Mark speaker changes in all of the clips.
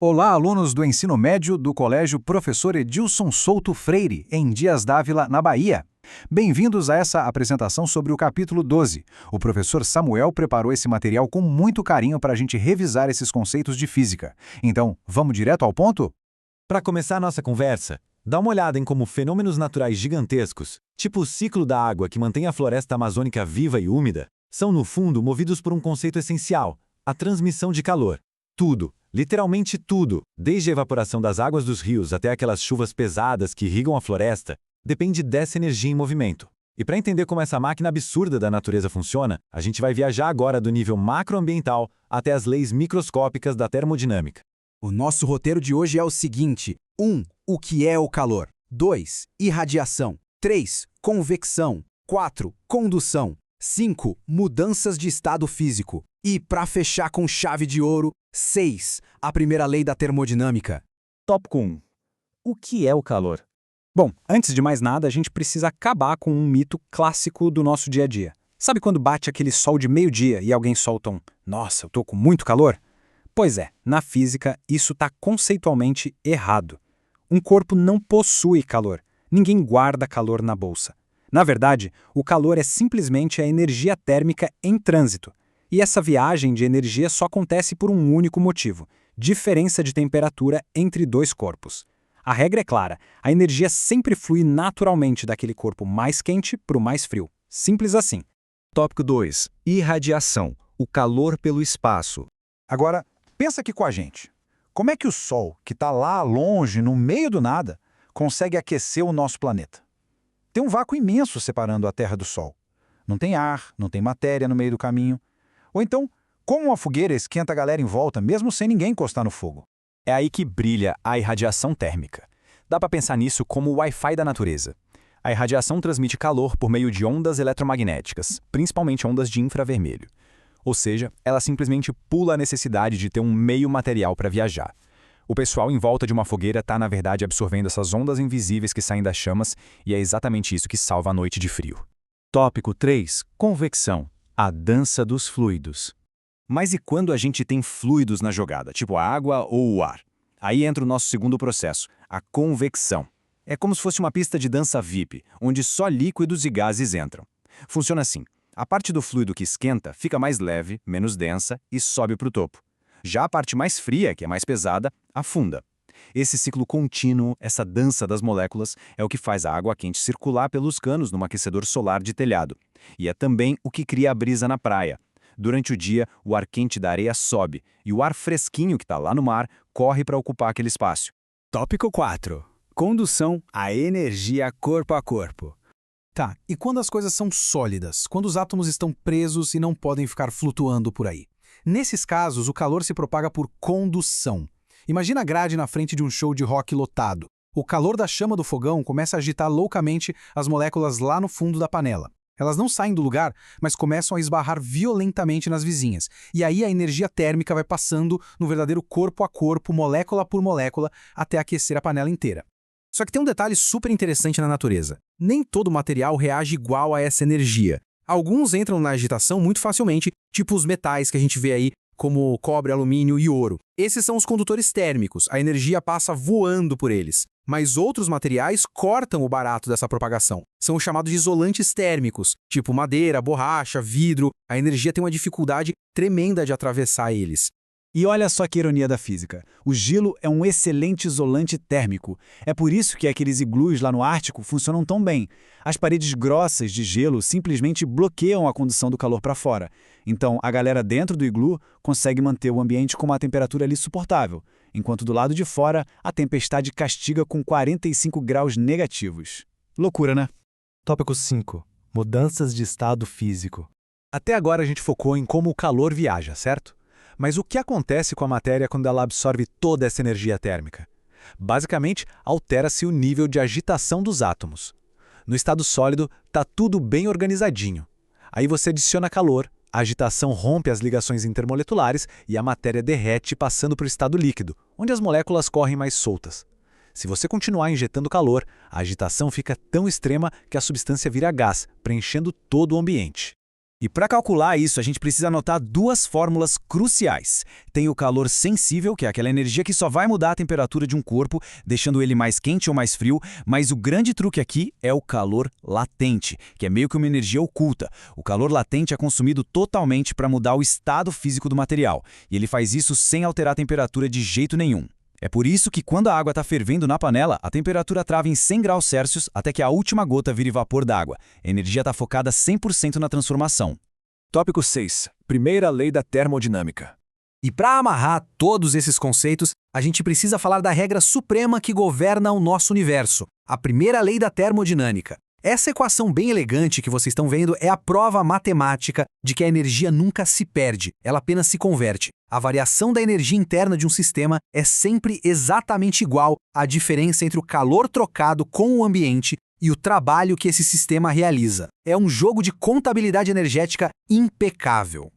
Speaker 1: Olá, alunos do ensino médio do Colégio Professor Edilson Souto Freire, em Dias d'Ávila, na Bahia. Bem-vindos a essa apresentação sobre o capítulo 12. O professor Samuel preparou esse material com muito carinho para a gente revisar esses conceitos de física. Então, vamos direto ao ponto?
Speaker 2: Para começar nossa conversa, dá uma olhada em como fenômenos naturais gigantescos, tipo o ciclo da água que mantém a floresta amazônica viva e úmida, são no fundo movidos por um conceito essencial: a transmissão de calor. Tudo, literalmente tudo, desde a evaporação das águas dos rios até aquelas chuvas pesadas que irrigam a floresta, depende dessa energia em movimento. E para entender como essa máquina absurda da natureza funciona, a gente vai viajar agora do nível macroambiental até as leis microscópicas da termodinâmica.
Speaker 3: O nosso roteiro de hoje é o seguinte: 1. O que é o calor? 2. Irradiação. 3. Convecção. 4. Condução. 5. Mudanças de estado físico. E, para fechar com chave de ouro, 6. A primeira lei da termodinâmica.
Speaker 2: Tópico 1. O que é o calor?
Speaker 1: Bom, antes de mais nada, a gente precisa acabar com um mito clássico do nosso dia a dia. Sabe quando bate aquele sol de meio-dia e alguém solta um "Nossa, eu tô com muito calor"? Pois é, na física, isso está conceitualmente errado. Um corpo não possui calor. Ninguém guarda calor na bolsa. Na verdade, o calor é simplesmente a energia térmica em trânsito. E essa viagem de energia só acontece por um único motivo: diferença de temperatura entre dois corpos. A regra é clara: a energia sempre flui naturalmente daquele corpo mais quente para o mais frio. Simples assim.
Speaker 4: Tópico 2. Irradiação. O calor pelo espaço.
Speaker 1: Agora, pensa aqui com a gente. Como é que o Sol, que está lá longe, no meio do nada, consegue aquecer o nosso planeta? Tem um vácuo imenso separando a Terra do Sol. Não tem ar, não tem matéria no meio do caminho. Ou então, como uma fogueira esquenta a galera em volta, mesmo sem ninguém encostar no fogo?
Speaker 2: É aí que brilha a irradiação térmica. Dá para pensar nisso como o Wi-Fi da natureza. A irradiação transmite calor por meio de ondas eletromagnéticas, principalmente ondas de infravermelho. Ou seja, ela simplesmente pula a necessidade de ter um meio material para viajar. O pessoal em volta de uma fogueira está, na verdade, absorvendo essas ondas invisíveis que saem das chamas, e é exatamente isso que salva a noite de frio.
Speaker 4: Tópico 3. Convecção. A dança dos fluidos.
Speaker 2: Mas e quando a gente tem fluidos na jogada, tipo a água ou o ar? Aí entra o nosso segundo processo, a convecção. É como se fosse uma pista de dança VIP, onde só líquidos e gases entram. Funciona assim: a parte do fluido que esquenta fica mais leve, menos densa e sobe para o topo. Já a parte mais fria, que é mais pesada, afunda. Esse ciclo contínuo, essa dança das moléculas, é o que faz a água quente circular pelos canos num aquecedor solar de telhado. E é também o que cria a brisa na praia. Durante o dia, o ar quente da areia sobe, e o ar fresquinho que está lá no mar corre para ocupar aquele espaço.
Speaker 3: Tópico 4. Condução a energia corpo a corpo. Tá, e quando as coisas são sólidas, quando os átomos estão presos e não podem ficar flutuando por aí? Nesses casos, o calor se propaga por condução. Imagina a grade na frente de um show de rock lotado. O calor da chama do fogão começa a agitar loucamente as moléculas lá no fundo da panela. Elas não saem do lugar, mas começam a esbarrar violentamente nas vizinhas. E aí a energia térmica vai passando no verdadeiro corpo a corpo, molécula por molécula, até aquecer a panela inteira. Só que tem um detalhe super interessante na natureza. Nem todo material reage igual a essa energia. Alguns entram na agitação muito facilmente, tipo os metais que a gente vê aí, como cobre, alumínio e ouro. Esses são os condutores térmicos, a energia passa voando por eles. Mas outros materiais cortam o barato dessa propagação. São os chamados de isolantes térmicos, tipo madeira, borracha, vidro. A energia tem uma dificuldade tremenda de atravessar eles.
Speaker 2: E olha só que ironia da física. O gelo é um excelente isolante térmico. É por isso que aqueles iglus lá no Ártico funcionam tão bem. As paredes grossas de gelo simplesmente bloqueiam a condução do calor para fora. Então, a galera dentro do iglu consegue manter o ambiente com uma temperatura ali suportável, enquanto do lado de fora a tempestade castiga com 45 graus negativos. Loucura, né?
Speaker 5: Tópico 5. Mudanças de estado físico.
Speaker 1: Até agora a gente focou em como o calor viaja, certo? Mas o que acontece com a matéria quando ela absorve toda essa energia térmica? Basicamente, altera-se o nível de agitação dos átomos. No estado sólido, está tudo bem organizadinho. Aí você adiciona calor, a agitação rompe as ligações intermoleculares e a matéria derrete passando para o estado líquido, onde as moléculas correm mais soltas. Se você continuar injetando calor, a agitação fica tão extrema que a substância vira gás, preenchendo todo o ambiente.
Speaker 2: E para calcular isso, a gente precisa anotar duas fórmulas cruciais. Tem o calor sensível, que é aquela energia que só vai mudar a temperatura de um corpo, deixando ele mais quente ou mais frio, mas o grande truque aqui é o calor latente, que é meio que uma energia oculta. O calor latente é consumido totalmente para mudar o estado físico do material, e ele faz isso sem alterar a temperatura de jeito nenhum. É por isso que quando a água está fervendo na panela, a temperatura trava em 100 graus Celsius até que a última gota vire vapor d'água. A energia está focada 100% na transformação.
Speaker 6: Tópico 6. Primeira lei da termodinâmica.
Speaker 3: E para amarrar todos esses conceitos, a gente precisa falar da regra suprema que governa o nosso universo, a primeira lei da termodinâmica. Essa equação bem elegante que vocês estão vendo é a prova matemática de que a energia nunca se perde, ela apenas se converte. A variação da energia interna de um sistema é sempre exatamente igual à diferença entre o calor trocado com o ambiente e o trabalho que esse sistema realiza. É um jogo de contabilidade energética impecável.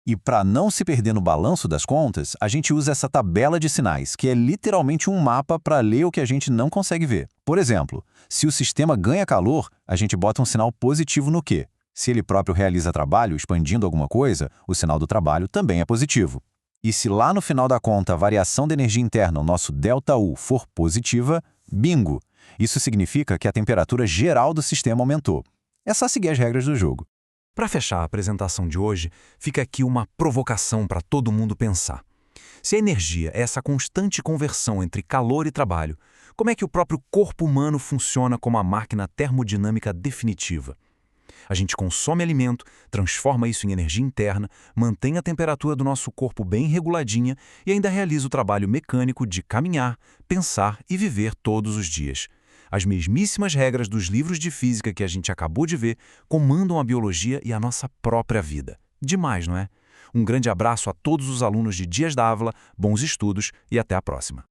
Speaker 2: E para não se perder no balanço das contas, a gente usa essa tabela de sinais, que é literalmente um mapa para ler o que a gente não consegue ver. Por exemplo, se o sistema ganha calor, a gente bota um sinal positivo no Q. Se ele próprio realiza trabalho expandindo alguma coisa, o sinal do trabalho também é positivo. E se lá no final da conta a variação da energia interna, o nosso ΔU, for positiva, bingo! Isso significa que a temperatura geral do sistema aumentou. É só seguir as regras do jogo.
Speaker 4: Para fechar a apresentação de hoje, fica aqui uma provocação para todo mundo pensar. Se a energia é essa constante conversão entre calor e trabalho, como é que o próprio corpo humano funciona como a máquina termodinâmica definitiva? A gente consome alimento, transforma isso em energia interna, mantém a temperatura do nosso corpo bem reguladinha e ainda realiza o trabalho mecânico de caminhar, pensar e viver todos os dias. As mesmíssimas regras dos livros de física que a gente acabou de ver comandam a biologia e a nossa própria vida. Demais, não é? Um grande abraço a todos os alunos de Dias d'Ávila, bons estudos e até a próxima.